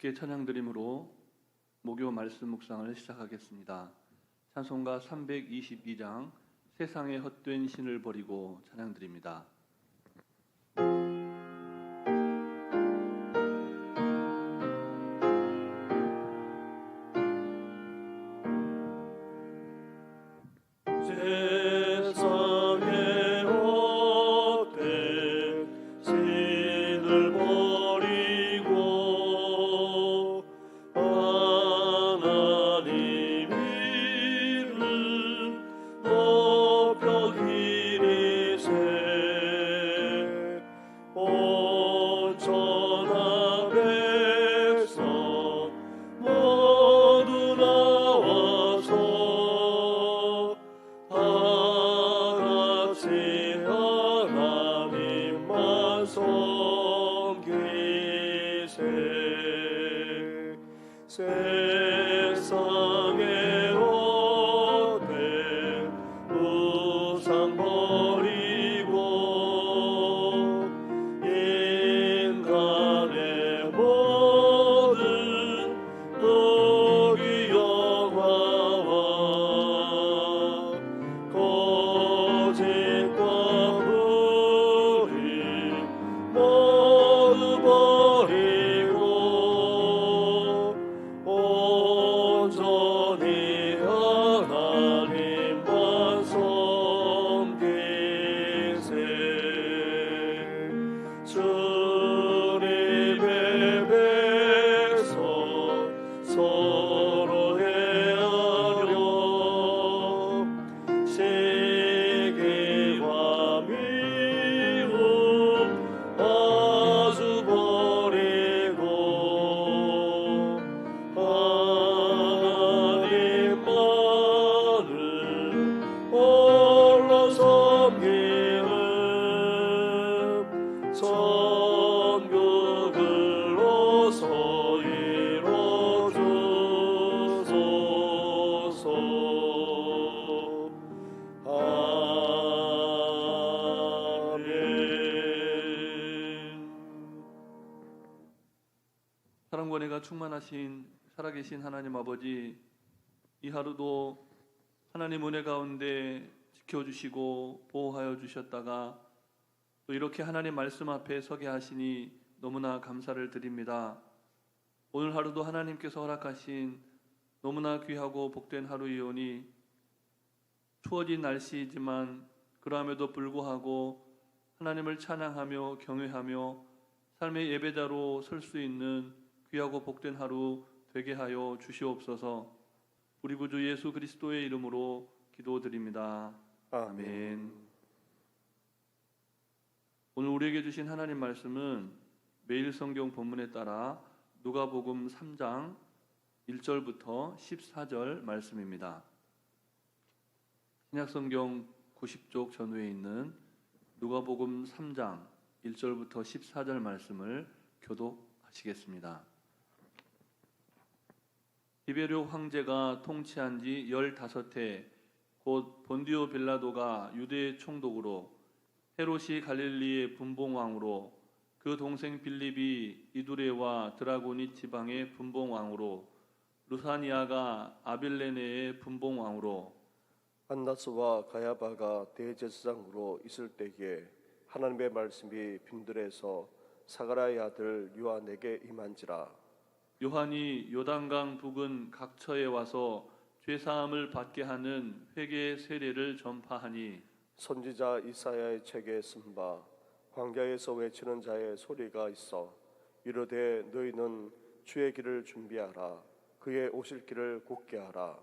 함께 찬양드림으로 목요 말씀 묵상을 시작하겠습니다. 찬송가 322장 세상의 헛된 신을 버리고 찬양드립니다. 세상의 헛된 우상 버리고 인간의 모든 의의 영화와 거짓과 불의 모두 버리고 온전히 하나님만 섬기세. 주님의 백성 서로 헤아려 시기와 미움 아주 버리고 하나님만을 홀로 섬기는 천국으로서 이뤄주소서. 아멘. 사랑과 은혜가 충만하신 살아계신 하나님 아버지, 이 하루도 하나님 은혜 가운데 지켜주시고 보호하여 주셨다가 또 이렇게 하나님 말씀 앞에 서게 하시니 너무나 감사를 드립니다. 오늘 하루도 하나님께서 허락하신 너무나 귀하고 복된 하루이오니 추워진 날씨이지만 그러함에도 불구하고 하나님을 찬양하며 경외하며 삶의 예배자로 설 수 있는 귀하고 복된 하루 되게 하여 주시옵소서. 우리 구주 예수 그리스도의 이름으로 기도드립니다. 아멘. 오늘 우리에게 주신 하나님 말씀은 매일 성경 본문에 따라 누가복음 3장 1절부터 14절 말씀입니다. 신약성경 90쪽 전후에 있는 누가복음 3장 1절부터 14절 말씀을 교독하시겠습니다. 디베르 황제가 통치한 지 15해 곧 본디오 빌라도가 유대의 총독으로 헤롯이 갈릴리의 분봉왕으로 그 동생 빌립이 이두레와 드라고니 지방의 분봉왕으로 루사니아가 아빌레네의 분봉왕으로 안나스와 가야바가 대제사장으로 있을 때에 하나님의 말씀이 빈들에서 사가랴의 아들 요한에게 임한지라. 요한이 요단강 북은 각처에 와서 죄사함을 받게 하는 회개의 세례를 전파하니 선지자 이사야의 책에 쓴 바 광야에서 외치는 자의 소리가 있어 이르되 너희는 주의 길을 준비하라 그의 오실 길을 곧게 하라.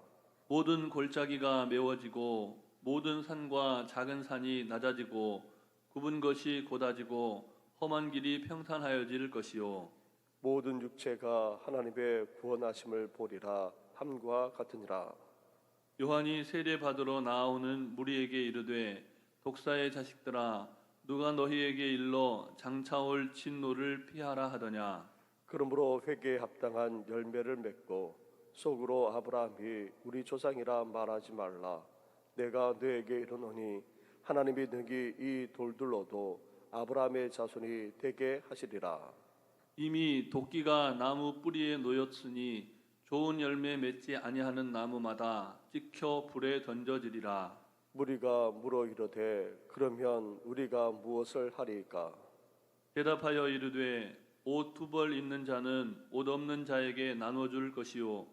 모든 골짜기가 메워지고 모든 산과 작은 산이 낮아지고 굽은 것이 곧아지고 험한 길이 평탄하여질 것이요 모든 육체가 하나님의 구원하심을 보리라 함과 같으니라. 요한이 세례 받으러 나아오는 무리에게 이르되 독사의 자식들아 누가 너희에게 일러 장차올 진노를 피하라 하더냐. 그러므로 회개에 합당한 열매를 맺고 속으로 아브라함이 우리 조상이라 말하지 말라. 내가 너에게 이르노니 하나님이 너희 이 돌들로도 아브라함의 자손이 되게 하시리라. 이미 도끼가 나무 뿌리에 놓였으니 좋은 열매 맺지 아니하는 나무마다 찍혀 불에 던져지리라. 무리가 물어 이르되 그러면 우리가 무엇을 하리이까? 대답하여 이르되 옷 두 벌 있는 자는 옷 없는 자에게 나눠줄 것이요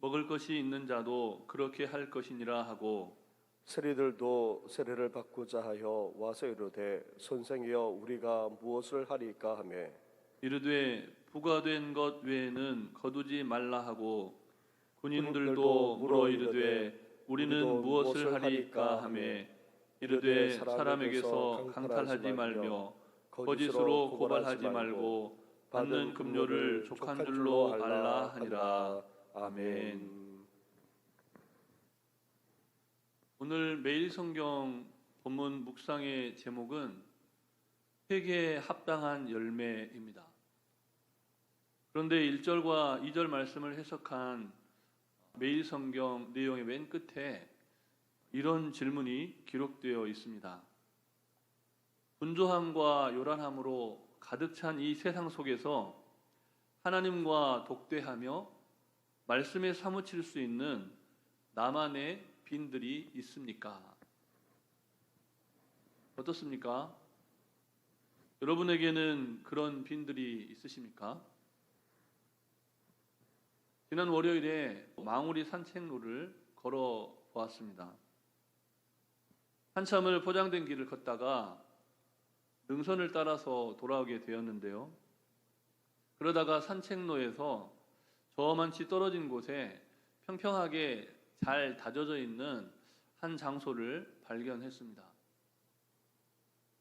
먹을 것이 있는 자도 그렇게 할 것이니라 하고 세리들도 세례를 받고자 하여 와서 이르되 선생이여 우리가 무엇을 하리이까 하매 이르되 부과된 것 외에는 거두지 말라 하고 군인들도 군인들도 물어 이르되 우리는 우리도 무엇을 하리이까 하매 이르되 사람에게서 강탈하지 말며 거짓으로 고발하지 말고 받는 급료를 족한 줄로 알라 하니라. 아멘. 오늘 매일 성경 본문 묵상의 제목은 회개에 합당한 열매입니다. 그런데 1절과 2절 말씀을 해석한 매일 성경 내용의 맨 끝에 이런 질문이 기록되어 있습니다. 분주함과 요란함으로 가득 찬 이 세상 속에서 하나님과 독대하며 말씀에 사무칠 수 있는 나만의 빈들이 있습니까? 어떻습니까? 여러분에게는 그런 빈들이 있으십니까? 지난 월요일에 망우리 산책로를 걸어 보았습니다. 한참을 포장된 길을 걷다가 능선을 따라서 돌아오게 되었는데요. 그러다가 산책로에서 저만치 떨어진 곳에 평평하게 잘 다져져 있는 한 장소를 발견했습니다.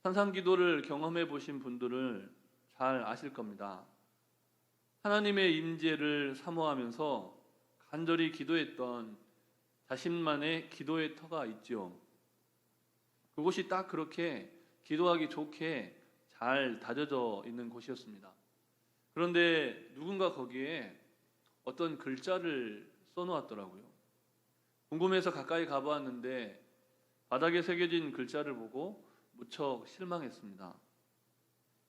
산상기도를 경험해 보신 분들은 잘 아실 겁니다. 하나님의 임재를 사모하면서 간절히 기도했던 자신만의 기도의 터가 있죠. 그곳이 딱 그렇게 기도하기 좋게 잘 다져져 있는 곳이었습니다. 그런데 누군가 거기에 어떤 글자를 써놓았더라고요. 궁금해서 가까이 가보았는데 바닥에 새겨진 글자를 보고 무척 실망했습니다.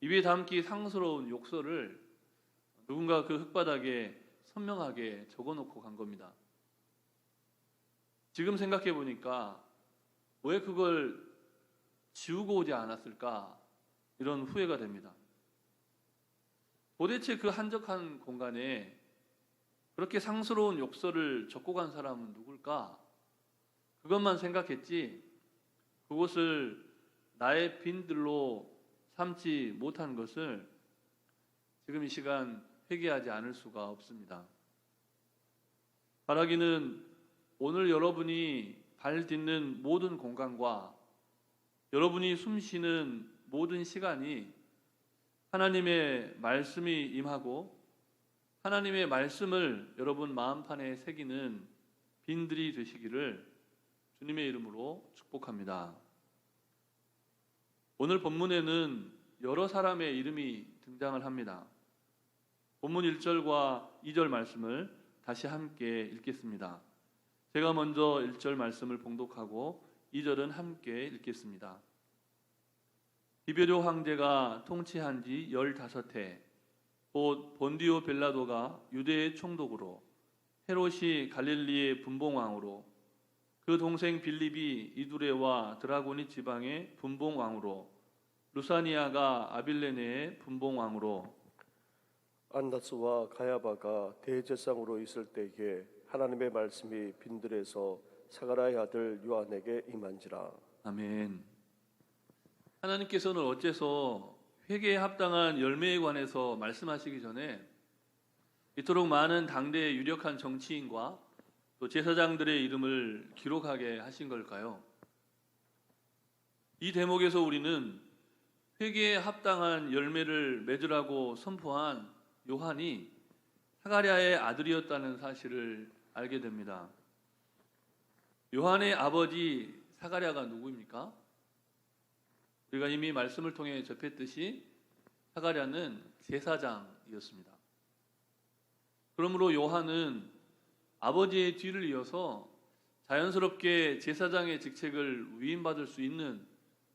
입에 담기 상스러운 욕설을 누군가 그 흙바닥에 선명하게 적어놓고 간 겁니다. 지금 생각해 보니까 왜 그걸 지우고 오지 않았을까 이런 후회가 됩니다. 도대체 그 한적한 공간에 그렇게 상스러운 욕설을 적고 간 사람은 누굴까? 그것만 생각했지 그곳을 나의 빈들로 삼지 못한 것을 지금 이 시간 회개하지 않을 수가 없습니다. 바라기는 오늘 여러분이 발 딛는 모든 공간과 여러분이 숨쉬는 모든 시간이 하나님의 말씀이 임하고 하나님의 말씀을 여러분 마음판에 새기는 빈들이 되시기를 주님의 이름으로 축복합니다. 오늘 본문에는 여러 사람의 이름이 등장을 합니다. 본문 1절과 2절 말씀을 다시 함께 읽겠습니다. 제가 먼저 1절 말씀을 봉독하고 2절은 함께 읽겠습니다. 디베료 황제가 통치한 지 15해 곧 본디오 벨라도가 유대의 총독으로 헤롯이 갈릴리의 분봉왕으로 그 동생 빌립이 이두레와 드라고니 지방의 분봉왕으로 루사니아가 아빌레네의 분봉왕으로 안나스와 가야바가 대제사장으로 있을 때에 하나님의 말씀이 빈들에서 사가랴의 아들 요한에게 임한지라. 아멘. 하나님께서는 어째서 회개에 합당한 열매에 관해서 말씀하시기 전에 이토록 많은 당대의 유력한 정치인과 또 제사장들의 이름을 기록하게 하신 걸까요? 이 대목에서 우리는 회개에 합당한 열매를 맺으라고 선포한 요한이 사가랴의 아들이었다는 사실을 알게 됩니다. 요한의 아버지 사가랴가 누구입니까? 우리가 이미 말씀을 통해 접했듯이 사가랴는 제사장이었습니다. 그러므로 요한은 아버지의 뒤를 이어서 자연스럽게 제사장의 직책을 위임받을 수 있는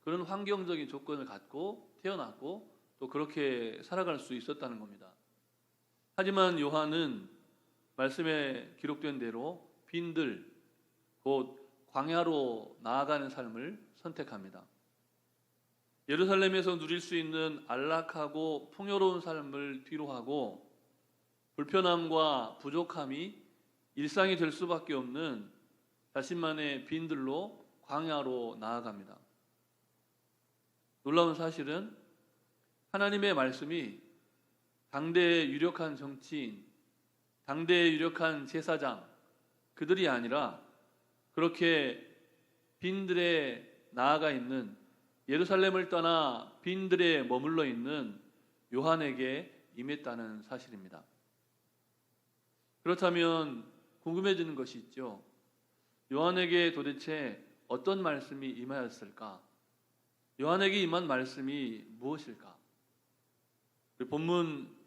그런 환경적인 조건을 갖고 태어났고 또 그렇게 살아갈 수 있었다는 겁니다. 하지만 요한은 말씀에 기록된 대로 빈들, 곧 광야로 나아가는 삶을 선택합니다. 예루살렘에서 누릴 수 있는 안락하고 풍요로운 삶을 뒤로하고 불편함과 부족함이 일상이 될 수밖에 없는 자신만의 빈들로 광야로 나아갑니다. 놀라운 사실은 하나님의 말씀이 당대의 유력한 정치인, 당대의 유력한 제사장, 그들이 아니라 그렇게 빈들에 나아가 있는, 예루살렘을 떠나 빈들에 머물러 있는 요한에게 임했다는 사실입니다. 그렇다면 궁금해지는 것이 있죠. 요한에게 도대체 어떤 말씀이 임하였을까? 요한에게 임한 말씀이 무엇일까? 우리 본문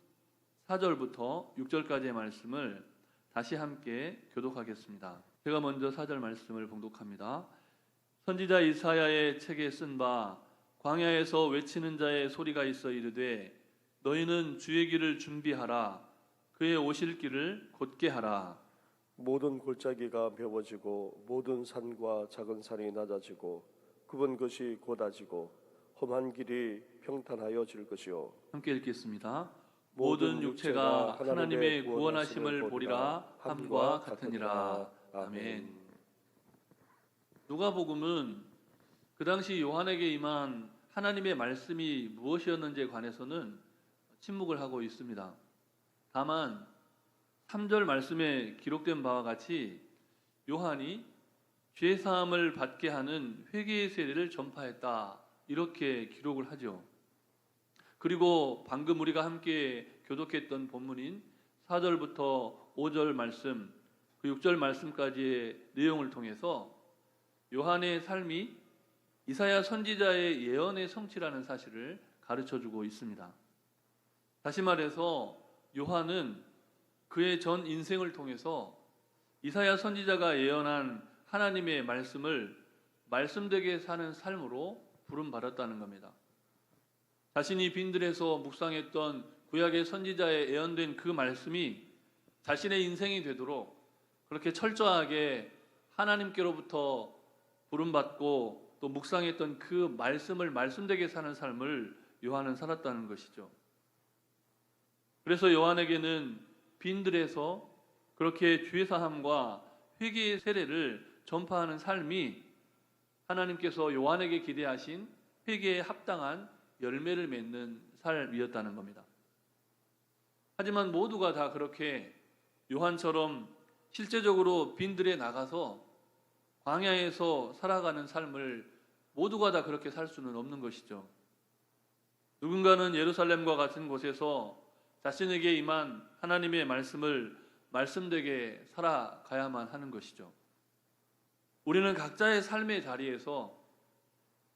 4절부터 6절까지의 말씀을 다시 함께 교독하겠습니다. 제가 먼저 4절 말씀을 봉독합니다. 선지자 이사야의 책에 쓴 바 광야에서 외치는 자의 소리가 있어 이르되 너희는 주의 길을 준비하라. 그의 오실 길을 곧게 하라. 모든 골짜기가 메워지고 모든 산과 작은 산이 낮아지고 굽은 것이 곧아지고 험한 길이 평탄하여질 것이요. 함께 읽겠습니다. 모든 육체가 하나님의 구원하심을 보리라 함과 같으니라. 아멘. 누가복음은 그 당시 요한에게 임한 하나님의 말씀이 무엇이었는지에 관해서는 침묵을 하고 있습니다. 다만 3절 말씀에 기록된 바와 같이 요한이 죄사함을 받게 하는 회개의 세례를 전파했다, 이렇게 기록을 하죠. 그리고 방금 우리가 함께 교독했던 본문인 4절부터 5절 말씀, 그 6절 말씀까지의 내용을 통해서 요한의 삶이 이사야 선지자의 예언의 성취라는 사실을 가르쳐주고 있습니다. 다시 말해서 요한은 그의 전 인생을 통해서 이사야 선지자가 예언한 하나님의 말씀을 말씀되게 사는 삶으로 부름받았다는 겁니다. 자신이 빈들에서 묵상했던 구약의 선지자의 예언된 그 말씀이 자신의 인생이 되도록 그렇게 철저하게 하나님께로부터 부름받고 또 묵상했던 그 말씀을 말씀되게 사는 삶을 요한은 살았다는 것이죠. 그래서 요한에게는 빈들에서 그렇게 죄사함과 회개의 세례를 전파하는 삶이 하나님께서 요한에게 기대하신 회개에 합당한 열매를 맺는 삶이었다는 겁니다. 하지만 모두가 다 그렇게 요한처럼 실제적으로 빈들에 나가서 광야에서 살아가는 삶을 모두가 다 그렇게 살 수는 없는 것이죠. 누군가는 예루살렘과 같은 곳에서 자신에게 임한 하나님의 말씀을 말씀되게 살아가야만 하는 것이죠. 우리는 각자의 삶의 자리에서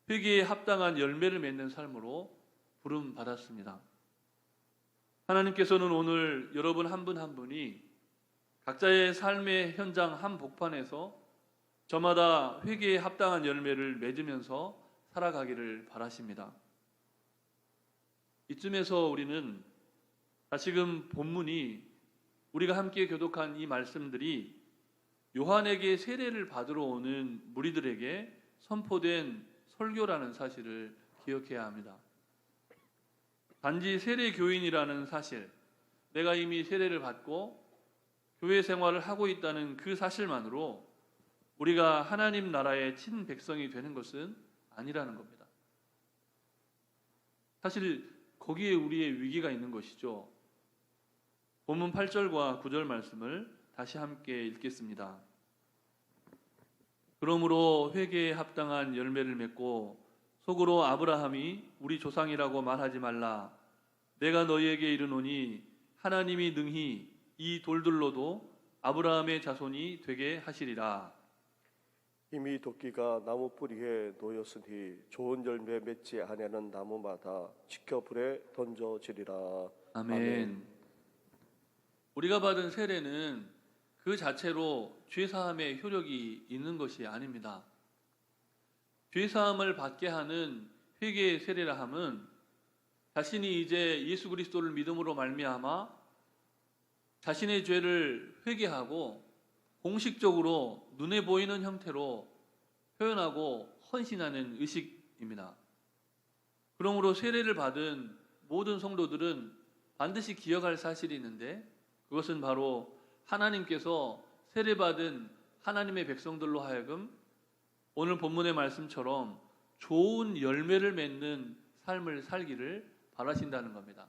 회개에 합당한 열매를 맺는 삶으로 부름받았습니다. 하나님께서는 오늘 여러분 한 분 한 분이 각자의 삶의 현장 한복판에서 저마다 회개에 합당한 열매를 맺으면서 살아가기를 바라십니다. 이쯤에서 우리는 다시금 본문이 우리가 함께 교독한 이 말씀들이 요한에게 세례를 받으러 오는 무리들에게 선포된 설교라는 사실을 기억해야 합니다. 단지 세례 교인이라는 사실, 내가 이미 세례를 받고 교회 생활을 하고 있다는 그 사실만으로 우리가 하나님 나라의 친백성이 되는 것은 아니라는 겁니다. 사실 거기에 우리의 위기가 있는 것이죠. 본문 8절과 9절 말씀을 다시 함께 읽겠습니다. 그러므로 회개에 합당한 열매를 맺고 속으로 아브라함이 우리 조상이라고 말하지 말라. 내가 너희에게 이르노니 하나님이 능히 이 돌들로도 아브라함의 자손이 되게 하시리라. 이미 도끼가 나무 뿌리에 놓였으니 좋은 열매 맺지 아니하는 나무마다 지켜 불에 던져지리라. 아멘. 우리가 받은 세례는 그 자체로 죄사함의 효력이 있는 것이 아닙니다. 죄사함을 받게 하는 회개의 세례라 함은 자신이 이제 예수 그리스도를 믿음으로 말미암아 자신의 죄를 회개하고 공식적으로 눈에 보이는 형태로 표현하고 헌신하는 의식입니다. 그러므로 세례를 받은 모든 성도들은 반드시 기억할 사실이 있는데, 그것은 바로 하나님께서 세례받은 하나님의 백성들로 하여금 오늘 본문의 말씀처럼 좋은 열매를 맺는 삶을 살기를 바라신다는 겁니다.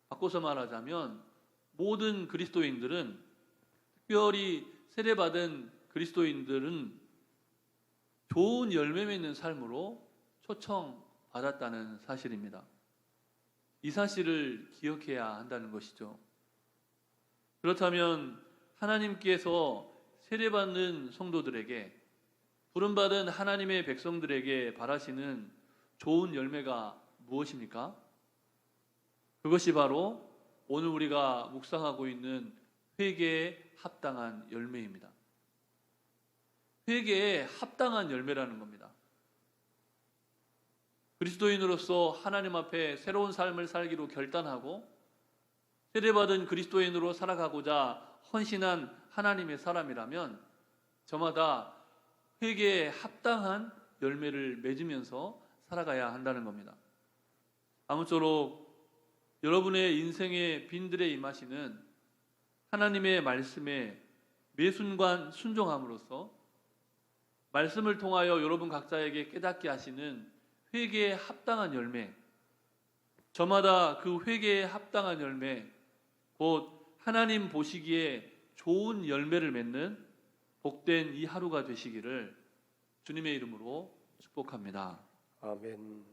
바꿔서 말하자면 모든 그리스도인들은, 특별히 세례받은 그리스도인들은 좋은 열매 맺는 삶으로 초청받았다는 사실입니다. 이 사실을 기억해야 한다는 것이죠. 그렇다면 하나님께서 세례받는 성도들에게, 부름받은 하나님의 백성들에게 바라시는 좋은 열매가 무엇입니까? 그것이 바로 오늘 우리가 묵상하고 있는 회개에 합당한 열매입니다. 회개에 합당한 열매라는 겁니다. 그리스도인으로서 하나님 앞에 새로운 삶을 살기로 결단하고 세례받은 그리스도인으로 살아가고자 헌신한 하나님의 사람이라면 저마다 회개에 합당한 열매를 맺으면서 살아가야 한다는 겁니다. 아무쪼록 여러분의 인생의 빈들에 임하시는 하나님의 말씀에 매 순간 순종함으로써 말씀을 통하여 여러분 각자에게 깨닫게 하시는 회개에 합당한 열매, 저마다 그 회개에 합당한 열매, 곧 하나님 보시기에 좋은 열매를 맺는 복된 이 하루가 되시기를 주님의 이름으로 축복합니다. 아멘.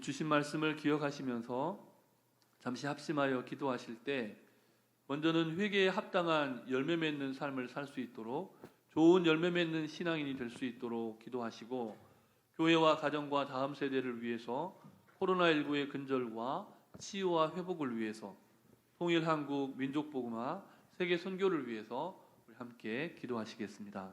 주신 말씀을 기억하시면서 잠시 합심하여 기도하실 때 먼저는 회개에 합당한 열매 맺는 삶을 살 수 있도록, 좋은 열매 맺는 신앙인이 될 수 있도록 기도하시고, 교회와 가정과 다음 세대를 위해서 코로나19의 근절과 치유와 회복을 위해서, 통일 한국 민족 복음화 세계 선교를 위해서 우리 함께 기도하시겠습니다.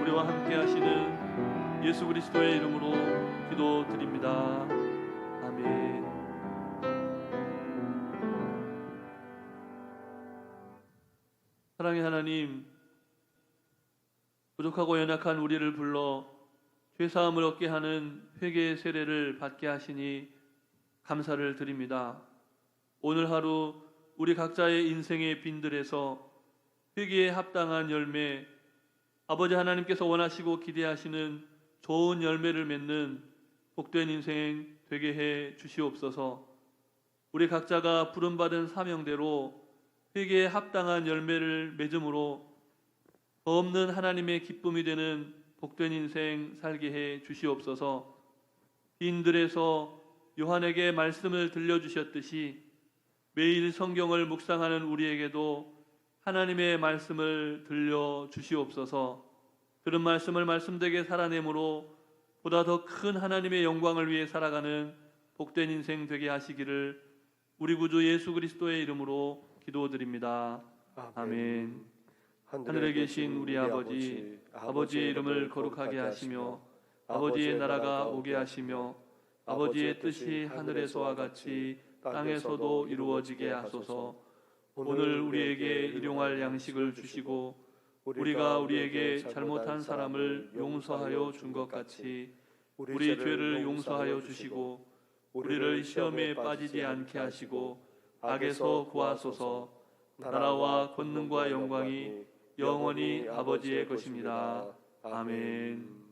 우리와 함께 하시는 예수 그리스도의 이름으로 기도드립니다. 아멘. 사랑의 하나님, 부족하고 연약한 우리를 불러 죄사함을 얻게 하는 회개의 세례를 받게 하시니 감사를 드립니다. 오늘 하루 우리 각자의 인생의 빈들에서 회개에 합당한 열매, 아버지 하나님께서 원하시고 기대하시는 좋은 열매를 맺는 복된 인생 되게 해 주시옵소서. 우리 각자가 부름받은 사명대로 회개에 합당한 열매를 맺음으로 더 없는 하나님의 기쁨이 되는 복된 인생 살게 해 주시옵소서. 빈들에서 요한에게 말씀을 들려주셨듯이 매일 성경을 묵상하는 우리에게도 하나님의 말씀을 들려주시옵소서. 들은 말씀을 말씀되게 살아내므로 보다 더 큰 하나님의 영광을 위해 살아가는 복된 인생 되게 하시기를 우리 구주 예수 그리스도의 이름으로 기도드립니다. 아멘. 하늘에 계신 우리 아버지, 아버지의 이름을 거룩하게 하시며 아버지의 나라가 오게 하시며 아버지의 뜻이 하늘에서와 같이 땅에서도 이루어지게 하소서. 오늘 우리에게 일용할 양식을 주시고 우리가 우리에게 잘못한 사람을 용서하여 준 것 같이 우리 죄를 용서하여 주시고 우리를 시험에 빠지지 않게 하시고 악에서 구하소서. 나라와 권능과 영광이 영원히 아버지의 것입니다. 아멘.